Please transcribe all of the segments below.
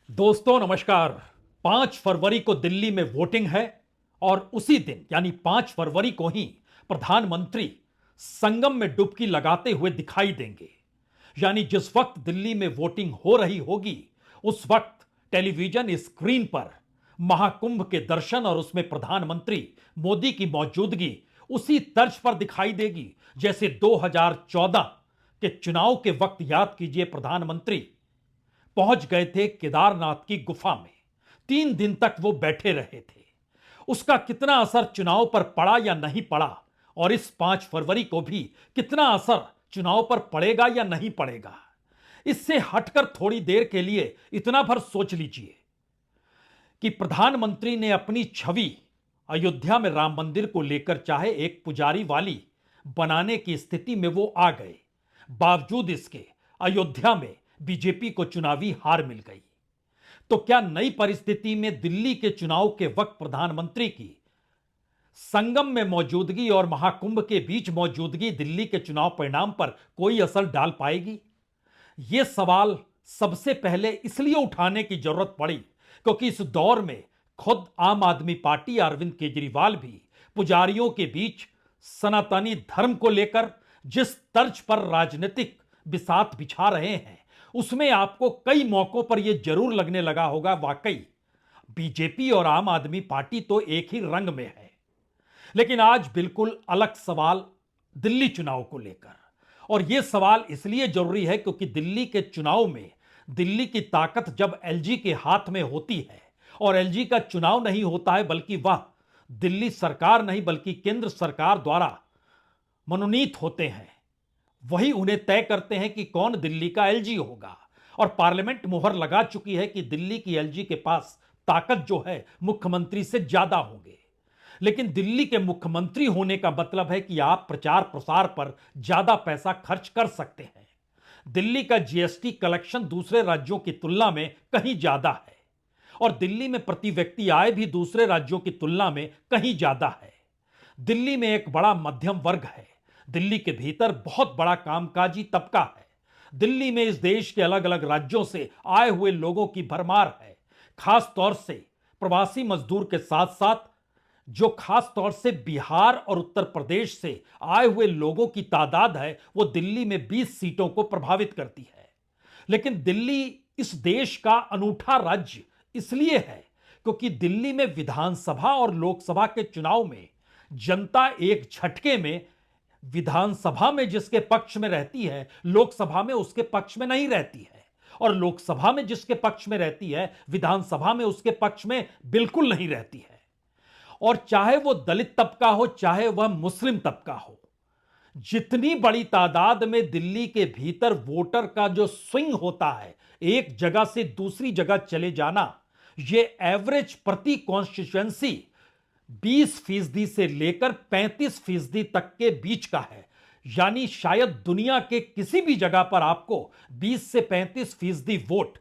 दोस्तों नमस्कार। 5 फरवरी को दिल्ली में वोटिंग है और उसी दिन यानी 5 फरवरी को ही प्रधानमंत्री संगम में डुबकी लगाते हुए दिखाई देंगे। यानी जिस वक्त दिल्ली में वोटिंग हो रही होगी उस वक्त टेलीविजन स्क्रीन पर महाकुंभ के दर्शन और उसमें प्रधानमंत्री मोदी की मौजूदगी उसी तर्ज पर दिखाई देगी जैसे 2014 के चुनाव के वक्त याद कीजिए प्रधानमंत्री पहुंच गए थे केदारनाथ की गुफा में। 3 दिन तक वो बैठे रहे थे। उसका कितना असर चुनाव पर पड़ा या नहीं पड़ा और इस 5 फरवरी को भी कितना असर चुनाव पर पड़ेगा या नहीं पड़ेगा, इससे हटकर थोड़ी देर के लिए इतना भर सोच लीजिए कि प्रधानमंत्री ने अपनी छवि अयोध्या में राम मंदिर को लेकर चाहे एक पुजारी वाली बनाने की स्थिति में वो आ गए। बावजूद इसके अयोध्या में बीजेपी को चुनावी हार मिल गई। तो क्या नई परिस्थिति में दिल्ली के चुनाव के वक्त प्रधानमंत्री की संगम में मौजूदगी और महाकुंभ के बीच मौजूदगी दिल्ली के चुनाव परिणाम पर कोई असर डाल पाएगी? यह सवाल सबसे पहले इसलिए उठाने की जरूरत पड़ी क्योंकि इस दौर में खुद आम आदमी पार्टी अरविंद केजरीवाल भी पुजारियों के बीच सनातनी धर्म को लेकर जिस तर्ज पर राजनीतिक बिसात बिछा रहे हैं उसमें आपको कई मौकों पर यह जरूर लगने लगा होगा वाकई बीजेपी और आम आदमी पार्टी तो एक ही रंग में है। लेकिन आज बिल्कुल अलग सवाल दिल्ली चुनाव को लेकर, और यह सवाल इसलिए जरूरी है क्योंकि दिल्ली के चुनाव में दिल्ली की ताकत जब एलजी के हाथ में होती है और एलजी का चुनाव नहीं होता है बल्कि वह दिल्ली सरकार नहीं बल्कि केंद्र सरकार द्वारा मनोनीत होते हैं, वही उन्हें तय करते हैं कि कौन दिल्ली का एलजी होगा। और पार्लियामेंट मुहर लगा चुकी है कि दिल्ली की एलजी के पास ताकत जो है मुख्यमंत्री से ज्यादा होंगे। लेकिन दिल्ली के मुख्यमंत्री होने का मतलब है कि आप प्रचार प्रसार पर ज्यादा पैसा खर्च कर सकते हैं। दिल्ली का जीएसटी कलेक्शन दूसरे राज्यों की तुलना में कहीं ज्यादा है और दिल्ली में प्रति व्यक्ति आय भी दूसरे राज्यों की तुलना में कहीं ज्यादा है। दिल्ली में एक बड़ा मध्यम वर्ग है। दिल्ली के भीतर बहुत बड़ा कामकाजी तबका है। दिल्ली में इस देश के अलग अलग राज्यों से आए हुए लोगों की भरमार है। खास तौर से प्रवासी मजदूर के साथ साथ जो खास तौर से बिहार और उत्तर प्रदेश से आए हुए लोगों की तादाद है वो दिल्ली में 20 सीटों को प्रभावित करती है। लेकिन दिल्ली इस देश का अनूठा राज्य इसलिए है क्योंकि दिल्ली में विधानसभा और लोकसभा के चुनाव में जनता एक झटके में विधानसभा में जिसके पक्ष में रहती है लोकसभा में उसके पक्ष में नहीं रहती है, और लोकसभा में जिसके पक्ष में रहती है विधानसभा में उसके पक्ष में बिल्कुल नहीं रहती है। और चाहे वो दलित तबका हो चाहे वह मुस्लिम तबका हो, जितनी बड़ी तादाद में दिल्ली के भीतर वोटर का जो स्विंग होता है एक जगह से दूसरी जगह चले जाना, ये एवरेज प्रति कॉन्स्टिट्यूएंसी 20% से लेकर 35% तक के बीच का है। यानी शायद दुनिया के किसी भी जगह पर आपको 20 से 35% वोट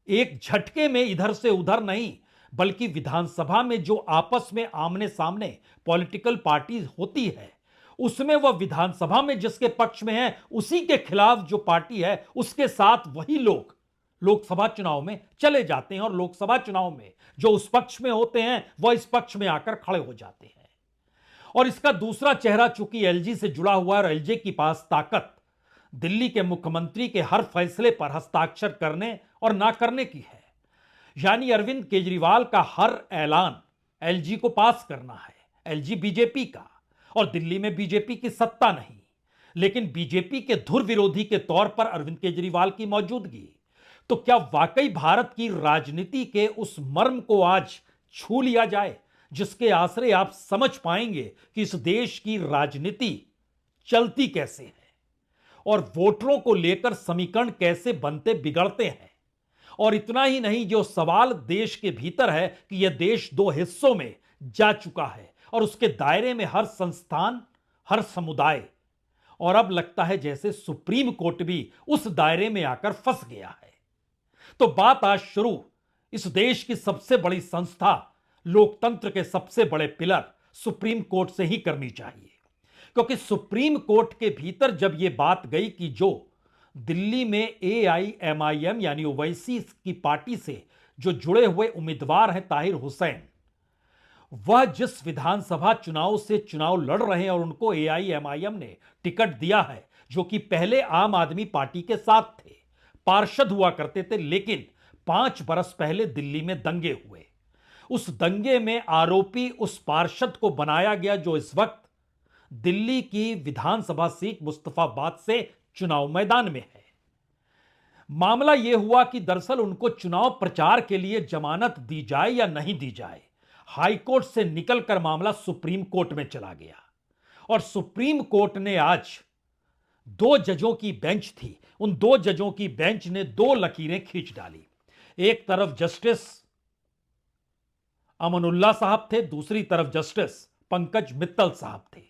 एक झटके में इधर से उधर नहीं बल्कि विधानसभा में जो आपस में आमने सामने पॉलिटिकल पार्टी होती है उसमें वह विधानसभा में जिसके पक्ष में है उसी के खिलाफ जो पार्टी है उसके साथ वही लोग लोकसभा चुनाव में चले जाते हैं और लोकसभा चुनाव में जो उस पक्ष में होते हैं वह इस पक्ष में आकर खड़े हो जाते हैं। और इसका दूसरा चेहरा चूंकि एलजी से जुड़ा हुआ है और एलजी के पास ताकत दिल्ली के मुख्यमंत्री के हर फैसले पर हस्ताक्षर करने और ना करने की है। यानी अरविंद केजरीवाल का हर ऐलान एलजी को पास करना है। एलजी बीजेपी का और दिल्ली में बीजेपी की सत्ता नहीं, लेकिन बीजेपी के धुर विरोधी के तौर पर अरविंद केजरीवाल की मौजूदगी। तो क्या वाकई भारत की राजनीति के उस मर्म को आज छू लिया जाए जिसके आसरे आप समझ पाएंगे कि इस देश की राजनीति चलती कैसे है और वोटरों को लेकर समीकरण कैसे बनते बिगड़ते हैं। और इतना ही नहीं, जो सवाल देश के भीतर है कि यह देश 2 हिस्सों में जा चुका है और उसके दायरे में हर संस्थान हर समुदाय, और अब लगता है जैसे सुप्रीम कोर्ट भी उस दायरे में आकर फंस गया है। तो बात आज शुरू इस देश की सबसे बड़ी संस्था लोकतंत्र के सबसे बड़े पिलर सुप्रीम कोर्ट से ही करनी चाहिए, क्योंकि सुप्रीम कोर्ट के भीतर जब यह बात गई कि जो दिल्ली में एआईएमआईएम यानी ओवैसी की पार्टी से जो जुड़े हुए उम्मीदवार हैं ताहिर हुसैन, वह जिस विधानसभा चुनाव से चुनाव लड़ रहे हैं और उनको एआईएमआईएम ने टिकट दिया है, जो कि पहले आम आदमी पार्टी के साथ थे, पार्षद हुआ करते थे, लेकिन 5 बरस पहले दिल्ली में दंगे हुए। उस दंगे में आरोपी उस पार्षद को बनाया गया जो इस वक्त दिल्ली की विधानसभा सीट मुस्तफाबाद से चुनाव मैदान में है। मामला यह हुआ कि दरअसल उनको चुनाव प्रचार के लिए जमानत दी जाए या नहीं दी जाए, हाईकोर्ट से निकलकर मामला सुप्रीम कोर्ट में चला गया और सुप्रीम कोर्ट ने आज 2 जजों की बेंच थी, उन 2 जजों की बेंच ने 2 लकीरें खींच डाली। एक तरफ जस्टिस अमनुल्लाह साहब थे, दूसरी तरफ जस्टिस पंकज मित्तल साहब थे।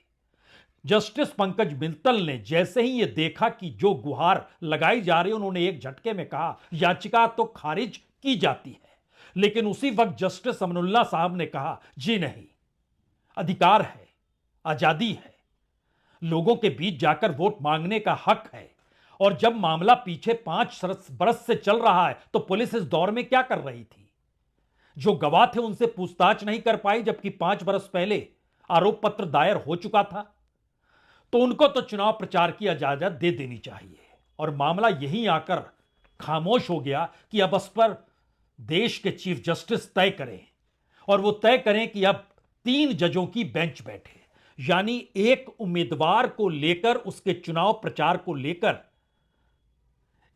जस्टिस पंकज मित्तल ने जैसे ही यह देखा कि जो गुहार लगाई जा रही है, उन्होंने एक झटके में कहा याचिका तो खारिज की जाती है। लेकिन उसी वक्त जस्टिस अमनुल्लाह साहब ने कहा जी नहीं, अधिकार है, आजादी है, लोगों के बीच जाकर वोट मांगने का हक है। और जब मामला पीछे 5 बरस से चल रहा है तो पुलिस इस दौर में क्या कर रही थी? जो गवाह थे उनसे पूछताछ नहीं कर पाई, जबकि 5 बरस पहले आरोप पत्र दायर हो चुका था। तो उनको तो चुनाव प्रचार की इजाजत दे देनी चाहिए। और मामला यहीं आकर खामोश हो गया कि अब इस पर देश के चीफ जस्टिस तय करें, और वो तय करें कि अब 3 जजों की बेंच बैठे, यानी एक उम्मीदवार को लेकर, उसके चुनाव प्रचार को लेकर।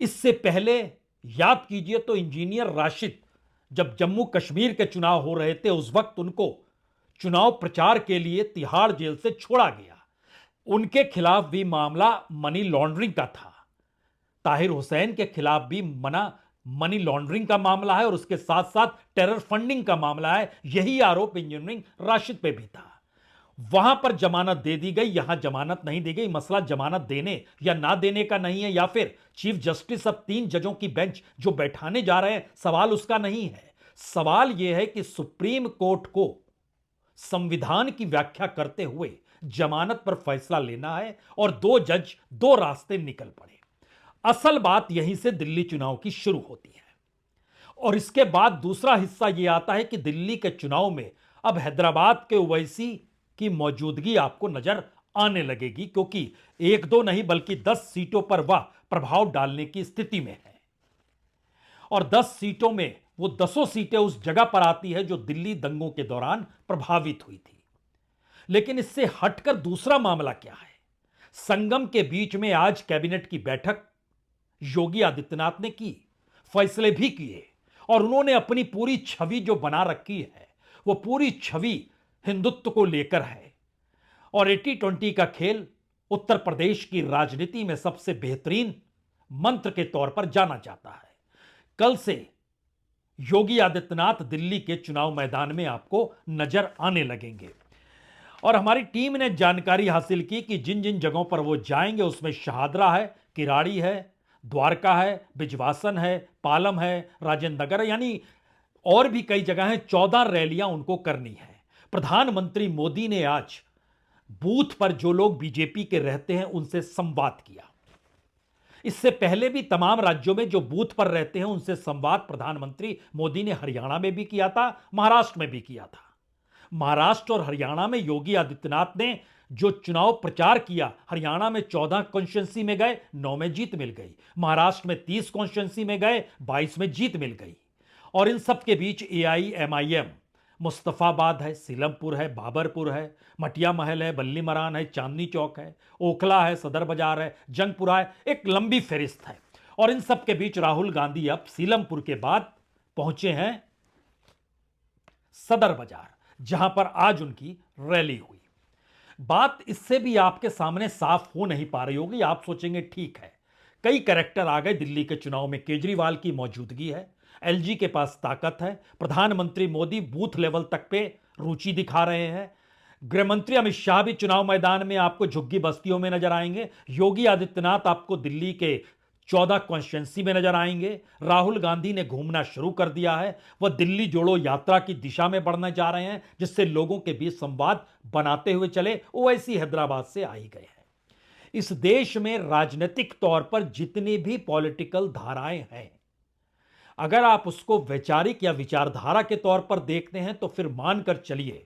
इससे पहले याद कीजिए तो इंजीनियर राशिद जब जम्मू कश्मीर के चुनाव हो रहे थे, उस वक्त उनको चुनाव प्रचार के लिए तिहाड़ जेल से छोड़ा गया। उनके खिलाफ भी मामला मनी लॉन्ड्रिंग का था। ताहिर हुसैन के खिलाफ भी मनी लॉन्ड्रिंग का मामला है और उसके साथ साथ टेरर फंडिंग का मामला है। यही आरोप इंजीनियरिंग राशिद पे भी था। वहां पर जमानत दे दी गई, यहां जमानत नहीं दी गई। मसला जमानत देने या ना देने का नहीं है, या फिर चीफ जस्टिस अब 3 जजों की बेंच जो बैठाने जा रहे हैं, सवाल उसका नहीं है। सवाल यह है कि सुप्रीम कोर्ट को संविधान की व्याख्या करते हुए जमानत पर फैसला लेना है और 2 जज 2 रास्ते निकल पड़े। असल बात यहीं से दिल्ली चुनाव की शुरू होती है। और इसके बाद दूसरा हिस्सा यह आता है कि दिल्ली के चुनाव में अब हैदराबाद के ओवैसी की मौजूदगी आपको नजर आने लगेगी, क्योंकि 1-2 नहीं बल्कि 10 सीटों पर वह प्रभाव डालने की स्थिति में है। और 10 सीटों में वो 10 सीटें उस जगह पर आती है जो दिल्ली दंगों के दौरान प्रभावित हुई थी। लेकिन इससे हटकर दूसरा मामला क्या है? संगम के बीच में आज कैबिनेट की बैठक योगी आदित्यनाथ ने की, फैसले भी किए, और उन्होंने अपनी पूरी छवि जो बना रखी है, वो पूरी छवि हिंदुत्व को लेकर है। और 80-20 का खेल उत्तर प्रदेश की राजनीति में सबसे बेहतरीन मंत्र के तौर पर जाना जाता है। कल से योगी आदित्यनाथ दिल्ली के चुनाव मैदान में आपको नजर आने लगेंगे। और हमारी टीम ने जानकारी हासिल की कि जिन जिन जगहों पर वो जाएंगे उसमें शहादरा है, किराड़ी है, द्वारका है, बिजवासन है, पालम है, राजेंद्र नगर, यानी और भी कई जगह हैं। 14 रैलियां उनको करनी है। प्रधानमंत्री मोदी ने आज बूथ पर जो लोग बीजेपी के रहते हैं उनसे संवाद किया। इससे पहले भी तमाम राज्यों में जो बूथ पर रहते हैं उनसे संवाद प्रधानमंत्री मोदी ने हरियाणा में भी किया था, महाराष्ट्र में भी किया था। महाराष्ट्र और हरियाणा में योगी आदित्यनाथ ने जो चुनाव प्रचार किया, हरियाणा में 14 कॉन्स्टिट्यूंसी में गए, 9 में जीत मिल गई। महाराष्ट्र में 30 कॉन्स्टिट्यूंसी में गए, 22 में जीत मिल गई। और इन सब के बीच एआईएमआईएम मुस्तफाबाद है, सीलमपुर है, बाबरपुर है, मटिया महल है, बल्ली मरान है, चांदनी चौक है, ओखला है, सदर बाजार है, जंगपुरा है, एक लंबी फहरिस्त है। और इन सब के बीच राहुल गांधी अब सीलमपुर के बाद पहुंचे हैं सदर बाजार, जहां पर आज उनकी रैली हुई। बात इससे भी आपके सामने साफ हो नहीं पा रही होगी। आप सोचेंगे ठीक है, कई कैरेक्टर आ गए दिल्ली के चुनाव में, केजरीवाल की मौजूदगी है, एलजी के पास ताकत है, प्रधानमंत्री मोदी बूथ लेवल तक पे रुचि दिखा रहे हैं, गृहमंत्री अमित शाह भी चुनाव मैदान में आपको झुग्गी बस्तियों में नजर आएंगे, योगी आदित्यनाथ आपको दिल्ली के 14 कॉन्स्टिट्यूंसी में नजर आएंगे, राहुल गांधी ने घूमना शुरू कर दिया है, वह दिल्ली जोड़ो यात्रा की दिशा में बढ़ने जा रहे हैं, जिससे लोगों के बीच संवाद बनाते हुए चले। ओवैसी हैदराबाद से आ ही गए हैं। इस देश में राजनीतिक तौर पर जितनी भी पॉलिटिकल धाराएं हैं, अगर आप उसको वैचारिक या विचारधारा के तौर पर देखते हैं तो फिर मानकर चलिए,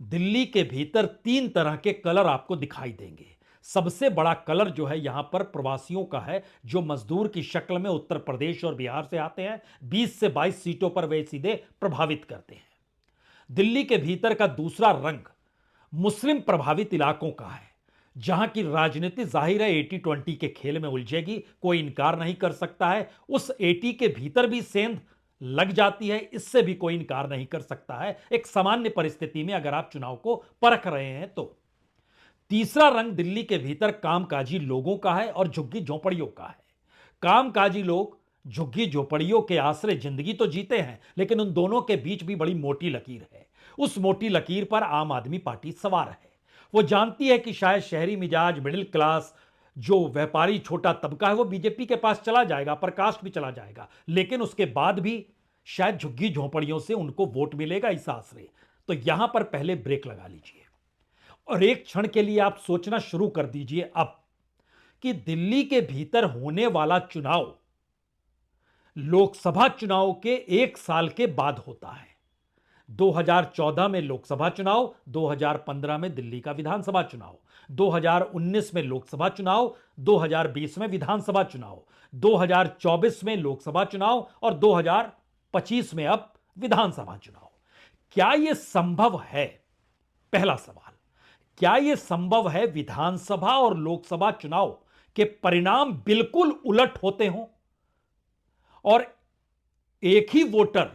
दिल्ली के भीतर तीन तरह के कलर आपको दिखाई देंगे। सबसे बड़ा कलर जो है यहां पर प्रवासियों का है, जो मजदूर की शक्ल में उत्तर प्रदेश और बिहार से आते हैं। 20 से 22 सीटों पर वे सीधे प्रभावित करते हैं। दिल्ली के भीतर का दूसरा रंग मुस्लिम प्रभावित इलाकों का है, जहां की राजनीति जाहिर है 80-20 के खेल में उलझेगी, कोई इनकार नहीं कर सकता है। उस 80 के भीतर भी सेंध लग जाती है, इससे भी कोई इनकार नहीं कर सकता है, एक सामान्य परिस्थिति में अगर आप चुनाव को परख रहे हैं तो। तीसरा रंग दिल्ली के भीतर कामकाजी लोगों का है और झुग्गी झोपड़ियों का है। कामकाजी लोग झुग्गी झोपड़ियों के आश्रय जिंदगी तो जीते हैं, लेकिन उन दोनों के बीच भी बड़ी मोटी लकीर है। उस मोटी लकीर पर आम आदमी पार्टी सवार है। वो जानती है कि शायद शहरी मिजाज, मिडिल क्लास, जो व्यापारी छोटा तबका है, वो बीजेपी के पास चला जाएगा, प्रकाश भी चला जाएगा, लेकिन उसके बाद भी शायद झुग्गी झोपड़ियों से उनको वोट मिलेगा इस आश्रय। तो यहां पर पहले ब्रेक लगा लीजिए और एक क्षण के लिए आप सोचना शुरू कर दीजिए अब कि दिल्ली के भीतर होने वाला चुनाव लोकसभा चुनाव के एक साल के बाद होता है। 2014 में लोकसभा चुनाव, 2015 में दिल्ली का विधानसभा चुनाव, 2019 में लोकसभा चुनाव, 2020 में विधानसभा चुनाव, 2024 में लोकसभा चुनाव और 2025 में अब विधानसभा चुनाव। क्या यह संभव है? पहला सवाल, क्या यह संभव है विधानसभा और लोकसभा चुनाव के परिणाम बिल्कुल उलट होते हों और एक ही वोटर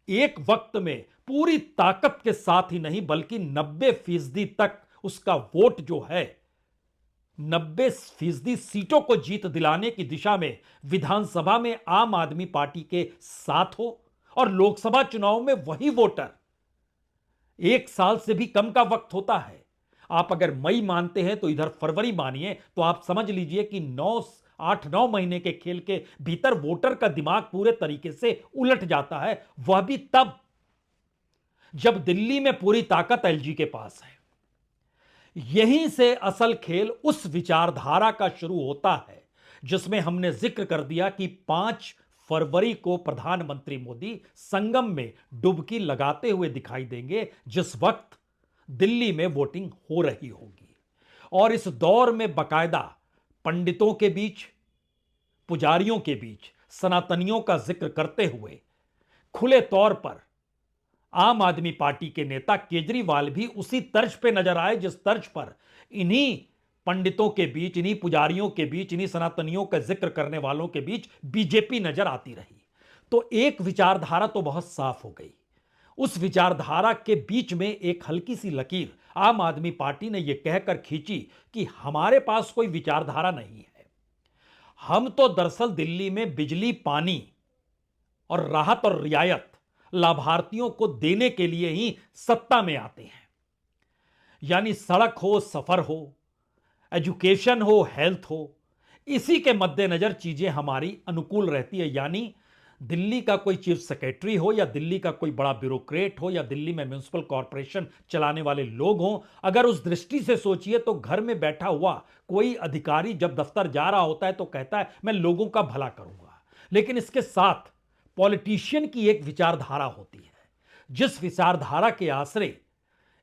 एक वक्त में पूरी ताकत के साथ ही नहीं बल्कि 90% तक उसका वोट जो है 90% सीटों को जीत दिलाने की दिशा में विधानसभा में आम आदमी पार्टी के साथ हो और लोकसभा चुनाव में वही वोटर एक साल से भी कम का वक्त होता है। आप अगर मई मानते हैं तो इधर फरवरी मानिए, तो आप समझ लीजिए कि 8-9 महीने के खेल के भीतर वोटर का दिमाग पूरे तरीके से उलट जाता है, वह भी तब जब दिल्ली में पूरी ताकत एलजी के पास है। यहीं से असल खेल उस विचारधारा का शुरू होता है जिसमें हमने जिक्र कर दिया कि 5 फरवरी को प्रधानमंत्री मोदी संगम में डुबकी लगाते हुए दिखाई देंगे, जिस वक्त दिल्ली में वोटिंग हो रही होगी। और इस दौर में बाकायदा पंडितों के बीच, पुजारियों के बीच सनातनियों का जिक्र करते हुए खुले तौर पर आम आदमी पार्टी के नेता केजरीवाल भी उसी तर्ज पे नजर आए जिस तर्ज पर इन्हीं पंडितों के बीच, इन्हीं पुजारियों के बीच, इन्हीं सनातनियों का जिक्र करने वालों के बीच बीजेपी नजर आती रही। तो एक विचारधारा तो बहुत साफ हो गई। उस विचारधारा के बीच में एक हल्की सी लकीर आम आदमी पार्टी ने यह कहकर खींची कि हमारे पास कोई विचारधारा नहीं है, हम तो दरअसल दिल्ली में बिजली, पानी और राहत और रियायत लाभार्थियों को देने के लिए ही सत्ता में आते हैं। यानी सड़क हो, सफर हो, एजुकेशन हो, हेल्थ हो, इसी के मद्देनजर चीजें हमारी अनुकूल रहती है। यानी दिल्ली का कोई चीफ सेक्रेटरी हो या दिल्ली का कोई बड़ा ब्यूरोक्रेट हो या दिल्ली में म्युनिसिपल कॉरपोरेशन चलाने वाले लोग हों, अगर उस दृष्टि से सोचिए तो घर में बैठा हुआ कोई अधिकारी जब दफ्तर जा रहा होता है तो कहता है मैं लोगों का भला करूंगा। लेकिन इसके साथ पॉलिटिशियन की एक विचारधारा होती है, जिस विचारधारा के आश्रय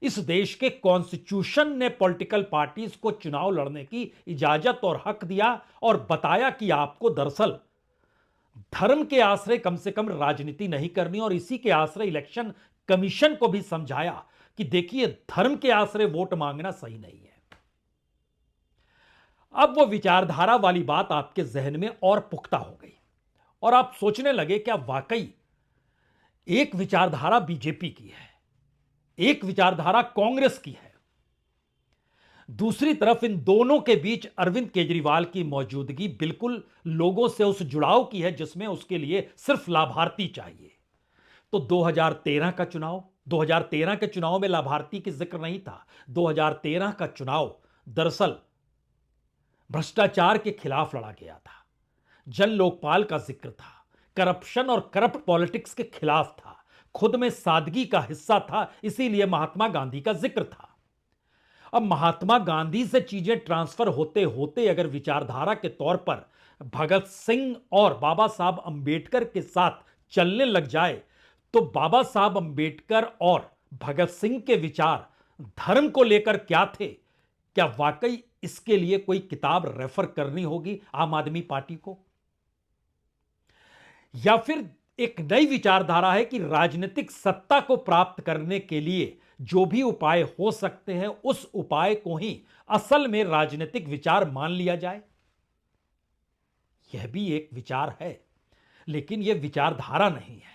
इस देश के कॉन्स्टिट्यूशन ने पॉलिटिकल पार्टीज को चुनाव लड़ने की इजाजत और हक दिया और बताया कि आपको दरअसल धर्म के आश्रय कम से कम राजनीति नहीं करनी, और इसी के आश्रय इलेक्शन कमीशन को भी समझाया कि देखिए धर्म के आश्रय वोट मांगना सही नहीं है। अब वो विचारधारा वाली बात आपके जहन में और पुख्ता हो गई और आप सोचने लगे क्या वाकई एक विचारधारा बीजेपी की है, एक विचारधारा कांग्रेस की है, दूसरी तरफ इन दोनों के बीच अरविंद केजरीवाल की मौजूदगी बिल्कुल लोगों से उस जुड़ाव की है जिसमें उसके लिए सिर्फ लाभार्थी चाहिए। तो 2013 के चुनाव में लाभार्थी की जिक्र नहीं था। 2013 का चुनाव दरअसल भ्रष्टाचार के खिलाफ लड़ा गया था, जन लोकपाल का जिक्र था, करप्शन और करप्ट पॉलिटिक्स के खिलाफ था, खुद में सादगी का हिस्सा था, इसीलिए महात्मा गांधी का जिक्र था। अब महात्मा गांधी से चीजें ट्रांसफर होते होते अगर विचारधारा के तौर पर भगत सिंह और बाबा साहब अंबेडकर के साथ चलने लग जाए तो बाबा साहब अंबेडकर और भगत सिंह के विचार धर्म को लेकर क्या थे, क्या वाकई इसके लिए कोई किताब रेफर करनी होगी आम आदमी पार्टी को? या फिर एक नई विचारधारा है कि राजनीतिक सत्ता को प्राप्त करने के लिए जो भी उपाय हो सकते हैं उस उपाय को ही असल में राजनीतिक विचार मान लिया जाए? यह भी एक विचार है, लेकिन यह विचारधारा नहीं है।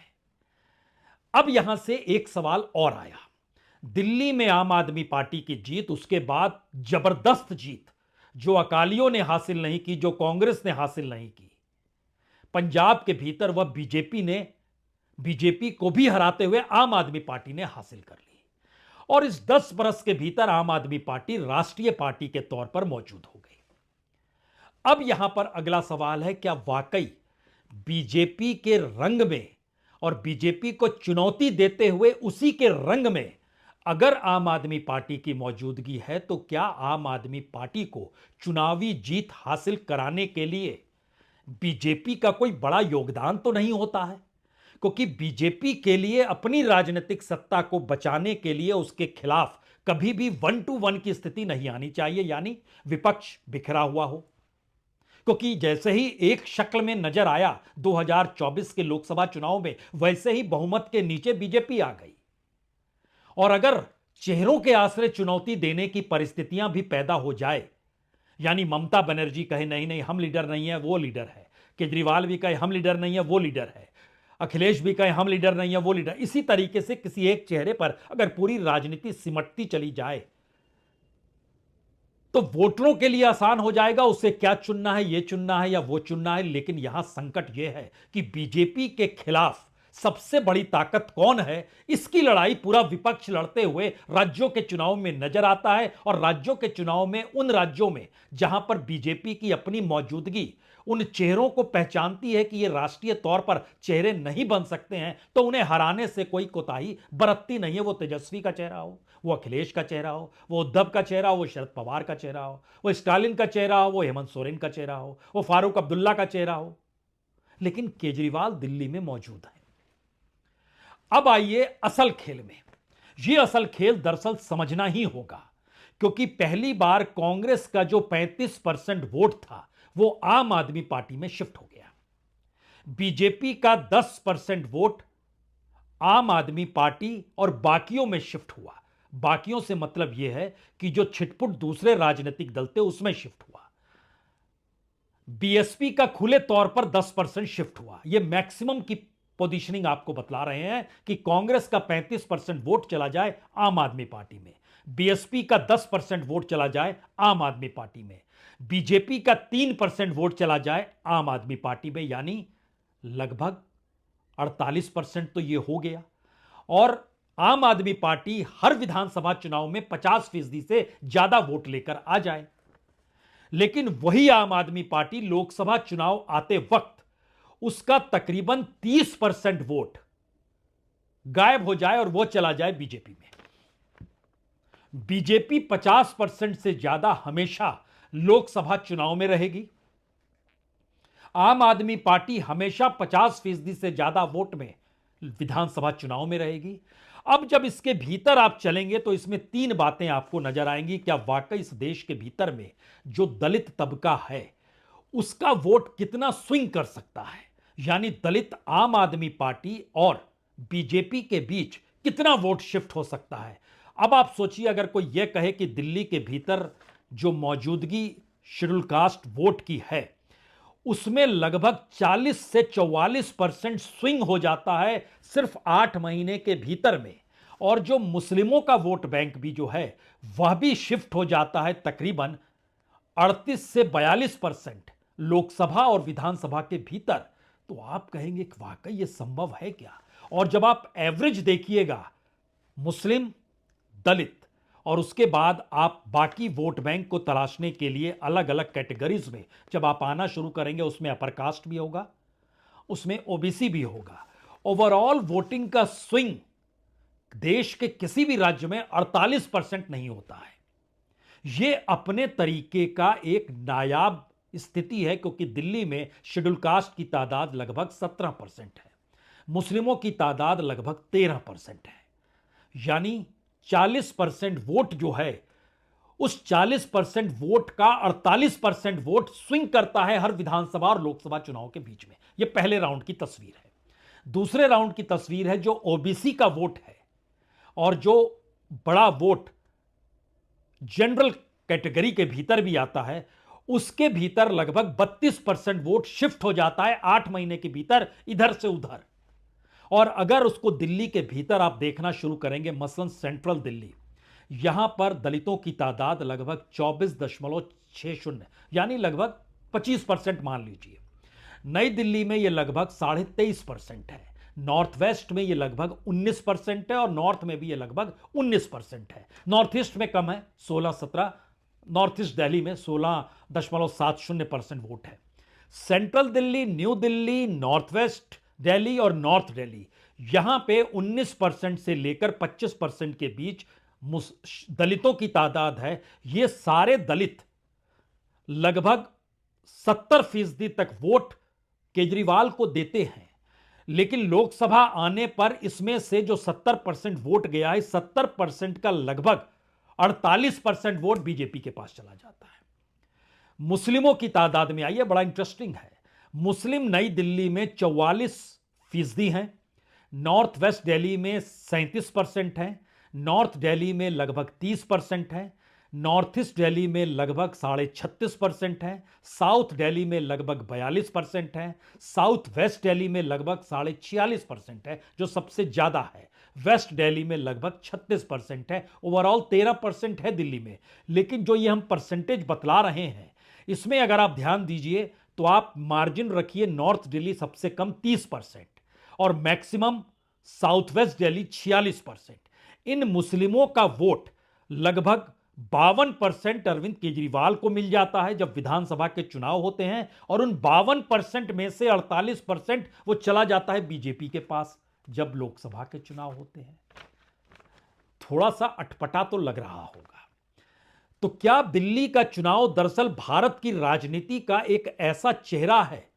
अब यहां से एक सवाल और आया। दिल्ली में आम आदमी पार्टी की जीत, उसके बाद जबरदस्त जीत जो अकालियों ने हासिल नहीं की, जो कांग्रेस ने हासिल नहीं की, पंजाब के भीतर वह बीजेपी को भी हराते हुए आम आदमी पार्टी ने हासिल कर ली। और इस 10 बरस के भीतर आम आदमी पार्टी राष्ट्रीय पार्टी के तौर पर मौजूद हो गई। अब यहां पर अगला सवाल है, क्या वाकई बीजेपी के रंग में और बीजेपी को चुनौती देते हुए उसी के रंग में अगर आम आदमी पार्टी की मौजूदगी है, तो क्या आम आदमी पार्टी को चुनावी जीत हासिल कराने के लिए बीजेपी का कोई बड़ा योगदान तो नहीं होता है? क्योंकि बीजेपी के लिए अपनी राजनीतिक सत्ता को बचाने के लिए उसके खिलाफ कभी भी 1-to-1 की स्थिति नहीं आनी चाहिए, यानी विपक्ष बिखरा हुआ हो। क्योंकि जैसे ही एक शक्ल में नजर आया 2024 के लोकसभा चुनाव में, वैसे ही बहुमत के नीचे बीजेपी आ गई। और अगर चेहरों के आश्रय चुनौती देने की परिस्थितियां भी पैदा हो जाए, यानी ममता बनर्जी कहे नहीं नहीं हम लीडर नहीं है वो लीडर है, केजरीवाल भी कहे हम लीडर नहीं है वो लीडर है, अखिलेश भी कहे हम लीडर नहीं है वो लीडर, इसी तरीके से किसी एक चेहरे पर अगर पूरी राजनीति सिमटती चली जाए तो वोटरों के लिए आसान हो जाएगा उसे क्या चुनना है, ये चुनना है या वो चुनना है। लेकिन यहां संकट यह है कि बीजेपी के खिलाफ सबसे बड़ी ताकत कौन है, इसकी लड़ाई पूरा विपक्ष लड़ते हुए राज्यों के चुनाव में नजर आता है। और राज्यों के चुनाव में उन राज्यों में जहां पर बीजेपी की अपनी मौजूदगी उन चेहरों को पहचानती है कि ये राष्ट्रीय तौर पर चेहरे नहीं बन सकते हैं, तो उन्हें हराने से कोई कोताही बरतती नहीं है। वो तेजस्वी का चेहरा हो, वो अखिलेश का चेहरा हो, वो उद्धव का चेहरा हो, वो शरद पवार का चेहरा हो, वो स्टालिन का चेहरा हो, वो हेमंत सोरेन का चेहरा हो, वो फारूक अब्दुल्ला का चेहरा हो। लेकिन केजरीवाल दिल्ली में मौजूद है। अब आइए असल खेल में। यह असल खेल दरअसल समझना ही होगा, क्योंकि पहली बार कांग्रेस का जो 35% वोट था वो आम आदमी पार्टी में शिफ्ट हो गया। बीजेपी का 10% वोट आम आदमी पार्टी और बाकियों में शिफ्ट हुआ। बाकियों से मतलब यह है कि जो छिटपुट दूसरे राजनीतिक दल थे उसमें शिफ्ट हुआ। बीएसपी का खुले तौर पर 10% शिफ्ट हुआ। यह मैक्सिमम की पोजीशनिंग आपको बतला रहे हैं कि कांग्रेस का 35% वोट चला जाए आम आदमी पार्टी में, बीएसपी का 10% वोट चला जाए आम आदमी पार्टी में, बीजेपी का 3% वोट चला जाए आम आदमी पार्टी में, यानी लगभग 48% तो यह हो गया। और आम आदमी पार्टी हर विधानसभा चुनाव में 50% से ज्यादा वोट लेकर आ जाए। लेकिन वही आम आदमी पार्टी लोकसभा चुनाव आते वक्त उसका तकरीबन 30% वोट गायब हो जाए और वो चला जाए बीजेपी में। बीजेपी 50% से ज्यादा हमेशा लोकसभा चुनाव में रहेगी। आम आदमी पार्टी हमेशा 50% से ज्यादा वोट में विधानसभा चुनाव में रहेगी। अब जब इसके भीतर आप चलेंगे तो इसमें 3 बातें आपको नजर आएंगी। क्या वाकई इस देश के भीतर में जो दलित तबका है उसका वोट कितना स्विंग कर सकता है, यानी दलित आम आदमी पार्टी और बीजेपी के बीच कितना वोट शिफ्ट हो सकता है। अब आप सोचिए, अगर कोई यह कहे कि दिल्ली के भीतर जो मौजूदगी शेड्यूल कास्ट वोट की है उसमें लगभग 40 से 44% स्विंग हो जाता है सिर्फ 8 महीने के भीतर में, और जो मुस्लिमों का वोट बैंक भी जो है वह भी शिफ्ट हो जाता है तकरीबन 38 से 42% लोकसभा और विधानसभा के भीतर, तो आप कहेंगे कि वाकई यह संभव है क्या? और जब आप एवरेज देखिएगा मुस्लिम, दलित और उसके बाद आप बाकी वोट बैंक को तलाशने के लिए अलग अलग कैटेगरीज में जब आप आना शुरू करेंगे, उसमें अपर कास्ट भी होगा, उसमें ओबीसी भी होगा। ओवरऑल वोटिंग का स्विंग देश के किसी भी राज्य में 48% नहीं होता है। यह अपने तरीके का एक नायाब स्थिति है, क्योंकि दिल्ली में शेड्यूल कास्ट की तादाद लगभग 17% है। मुस्लिमों की तादाद लगभग 13% है। यानी 40% वोट जो है, उस 40% वोट का 48% वोट स्विंग करता है हर विधानसभा और लोकसभा चुनाव के बीच में। यह पहले राउंड की तस्वीर है। दूसरे राउंड की तस्वीर है जो ओबीसी का वोट है और जो बड़ा वोट जनरल कैटेगरी के भीतर भी आता है, उसके भीतर लगभग 32% वोट शिफ्ट हो जाता है 8 महीने के भीतर इधर से उधर। और अगर उसको दिल्ली के भीतर आप देखना शुरू करेंगे, मसलन सेंट्रल दिल्ली, यहां पर दलितों की तादाद लगभग 24.60 यानी लगभग 25% मान लीजिए। नई दिल्ली में यह लगभग 23.5% है। नॉर्थ वेस्ट में यह लगभग 19% है और नॉर्थ में भी यह लगभग 19% है। नॉर्थ ईस्ट में कम है, 16-17। नॉर्थ ईस्ट दिल्ली में 16.70% वोट है। Central Delhi, new Delhi, north west Delhi और नॉर्थ दिल्ली, यहां पे 19% से लेकर 25% के बीच दलितों की तादाद है। ये सारे दलित लगभग 70% तक वोट केजरीवाल को देते हैं। लेकिन लोकसभा आने पर इसमें से जो 70% वोट गया है, 70% का लगभग 48% वोट बीजेपी के पास चला जाता है। मुस्लिमों की तादाद में आइए, बड़ा इंटरेस्टिंग है। मुस्लिम नई दिल्ली में 44% हैं, नॉर्थ वेस्ट दिल्ली में 37% है, नॉर्थ दिल्ली में लगभग 30% है, नॉर्थ ईस्ट दिल्ली में लगभग 36.5% है, साउथ दिल्ली में लगभग 42% है, साउथ वेस्ट दिल्ली में लगभग 46.5% है जो सबसे ज्यादा है, वेस्ट दिल्ली में लगभग 36% है, ओवरऑल 13% है दिल्ली में। लेकिन जो ये हम परसेंटेज बतला रहे हैं, इसमें अगर आप ध्यान दीजिए तो आप मार्जिन रखिए, नॉर्थ दिल्ली सबसे कम 30% और मैक्सिमम साउथ वेस्ट दिल्ली 46%। इन मुस्लिमों का वोट लगभग 52% अरविंद केजरीवाल को मिल जाता है जब विधानसभा के चुनाव होते हैं, और उन 52% में से 48% वो चला जाता है बीजेपी के पास जब लोकसभा के चुनाव होते हैं। थोड़ा सा अटपटा तो लग रहा होगा। तो क्या दिल्ली का चुनाव दरअसल भारत की राजनीति का एक ऐसा चेहरा है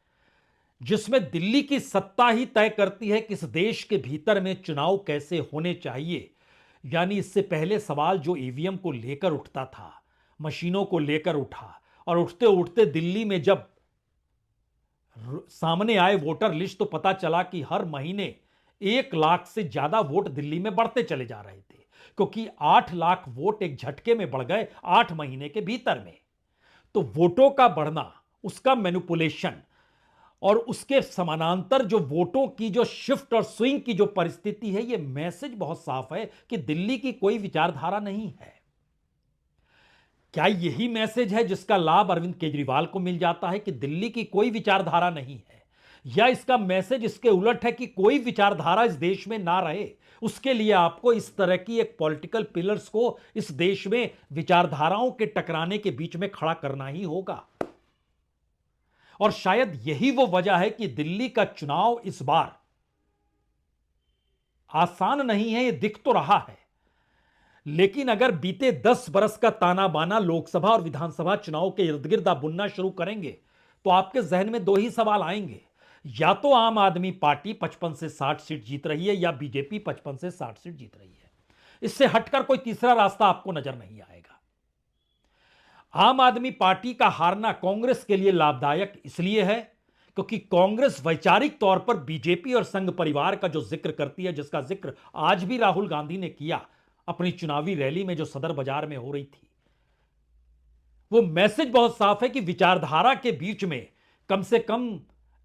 जिसमें दिल्ली की सत्ता ही तय करती है कि इस देश के भीतर में चुनाव कैसे होने चाहिए? यानी इससे पहले सवाल जो ईवीएम को लेकर उठता था, मशीनों को लेकर उठा, और उठते उठते दिल्ली में जब सामने आए वोटर लिस्ट तो पता चला कि हर महीने 1 लाख से ज्यादा वोट दिल्ली में बढ़ते चले जा रहे थे, क्योंकि 8 लाख वोट एक झटके में बढ़ गए 8 महीने के भीतर में। तो वोटों का बढ़ना, उसका मैनिपुलेशन और उसके समानांतर जो वोटों की जो शिफ्ट और स्विंग की जो परिस्थिति है, यह मैसेज बहुत साफ है कि दिल्ली की कोई विचारधारा नहीं है। क्या यही मैसेज है जिसका लाभ अरविंद केजरीवाल को मिल जाता है कि दिल्ली की कोई विचारधारा नहीं है? या इसका मैसेज इसके उलट है कि कोई विचारधारा इस देश में ना रहे, उसके लिए आपको इस तरह की एक पॉलिटिकल पिलर्स को इस देश में विचारधाराओं के टकराने के बीच में खड़ा करना ही होगा? और शायद यही वो वजह है कि दिल्ली का चुनाव इस बार आसान नहीं है, यह दिख तो रहा है। लेकिन अगर बीते 10 बरस का ताना बाना लोकसभा और विधानसभा चुनाव के इर्द गिर्द आप बुनना शुरू करेंगे तो आपके जहन में 2 ही सवाल आएंगे। या तो आम आदमी पार्टी 55 से 60 सीट जीत रही है, या बीजेपी 55 से 60 सीट जीत रही है। इससे हटकर कोई तीसरा रास्ता आपको नजर नहीं आएगा। आम आदमी पार्टी का हारना कांग्रेस के लिए लाभदायक इसलिए है क्योंकि कांग्रेस वैचारिक तौर पर बीजेपी और संघ परिवार का जो जिक्र करती है, जिसका जिक्र आज भी राहुल गांधी ने किया अपनी चुनावी रैली में जो सदर बाजार में हो रही थी, वो मैसेज बहुत साफ है कि विचारधारा के बीच में कम से कम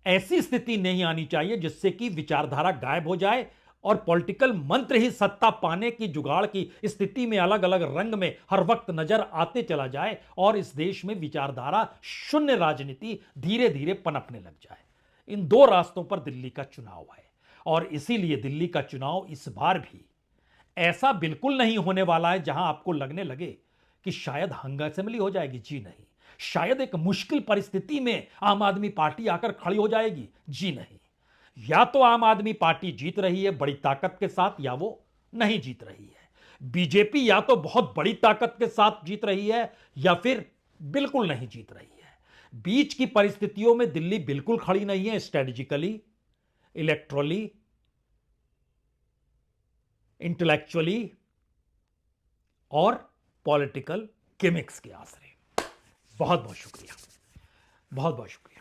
ऐसी स्थिति नहीं आनी चाहिए जिससे कि विचारधारा गायब हो जाए और पॉलिटिकल मंत्र ही सत्ता पाने की जुगाड़ की स्थिति में अलग अलग रंग में हर वक्त नजर आते चला जाए और इस देश में विचारधारा शून्य राजनीति धीरे धीरे पनपने लग जाए। इन 2 रास्तों पर दिल्ली का चुनाव है और इसीलिए दिल्ली का चुनाव इस बार भी ऐसा बिल्कुल नहीं होने वाला है जहां आपको लगने लगे कि शायद हंगामा असेंबली हो जाएगी। जी नहीं। शायद एक मुश्किल परिस्थिति में आम आदमी पार्टी आकर खड़ी हो जाएगी। जी नहीं। या तो आम आदमी पार्टी जीत रही है बड़ी ताकत के साथ, या वो नहीं जीत रही है। बीजेपी या तो बहुत बड़ी ताकत के साथ जीत रही है या फिर बिल्कुल नहीं जीत रही है। बीच की परिस्थितियों में दिल्ली बिल्कुल खड़ी नहीं है, स्ट्रेटेजिकली, इलेक्ट्रली, इंटेलेक्चुअली और पॉलिटिकल गिमिक्स के आसरे। बहुत बहुत शुक्रिया, बहुत बहुत शुक्रिया।